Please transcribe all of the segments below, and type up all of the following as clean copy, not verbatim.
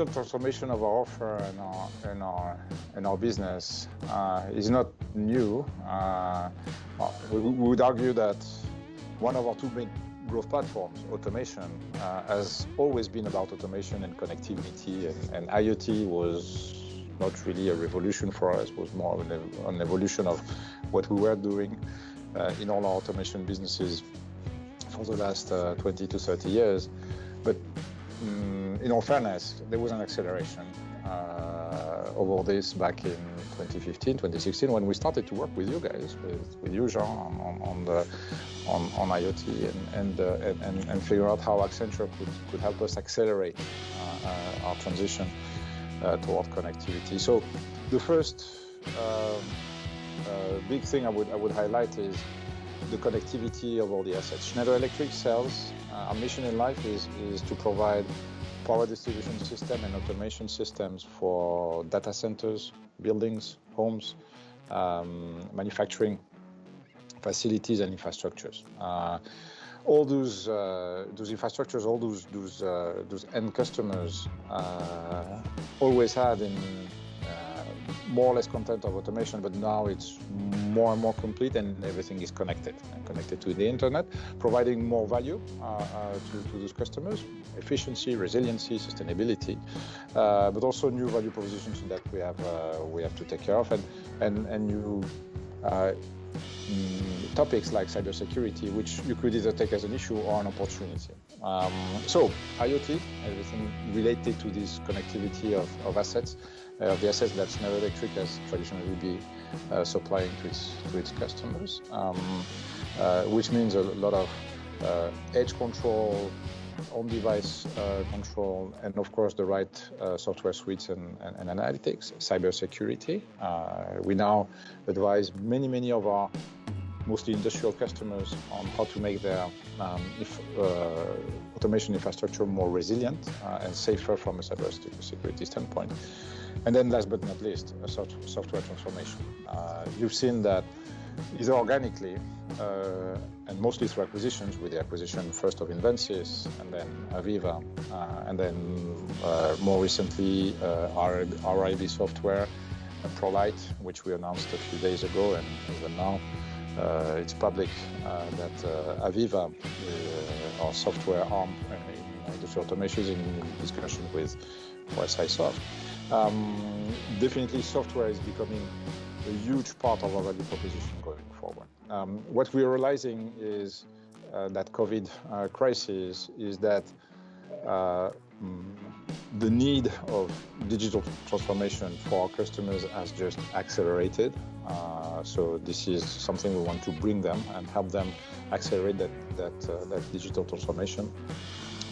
digital transformation of our offer and our business is not new. We would argue that one of our two main growth platforms, automation, has always been about automation and connectivity, and IoT was not really a revolution for us, was more of an evolution of what we were doing in all our automation businesses for the last 20 to 30 years. But in all fairness, there was an acceleration over this back in 2015, 2016, when we started to work with you guys, with you, Jean, on IoT and figure out how Accenture could help us accelerate our transition toward connectivity. So the first big thing I would highlight is the connectivity of all the assets. Schneider Electric sells, our mission in life is to provide power distribution system and automation systems for data centers, buildings, homes, manufacturing facilities and infrastructures. All those infrastructures, all those end customers always had in more or less content of automation, but now it's more and more complete, and everything is connected to the internet, providing more value to those customers, efficiency, resiliency, sustainability, but also new value propositions that we have to take care of, and new topics like cybersecurity, which you could either take as an issue or an opportunity. So IoT, everything related to this connectivity of assets, the assets that Schneider Electric has traditionally been supplying to its customers, which means a lot of edge control, on-device control, and of course the right software suites and analytics, cybersecurity. We now advise many of our mostly industrial customers on how to make their automation infrastructure more resilient and safer from a cybersecurity standpoint. And then last but not least, software transformation. You've seen that either organically and mostly through acquisitions, with the acquisition first of Invensys and then Aviva, and then more recently RIB Software, ProLight, which we announced a few days ago, and even now it's public that Aviva, our software arm in industrial automation, is in discussion with SiSoft. Definitely software is becoming a huge part of our value proposition going forward. What we're realizing is that COVID crisis is that the need of digital transformation for our customers has just accelerated. So this is something we want to bring them and help them accelerate that digital transformation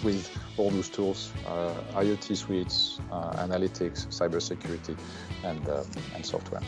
with all those tools, IoT suites, analytics, cybersecurity, and software.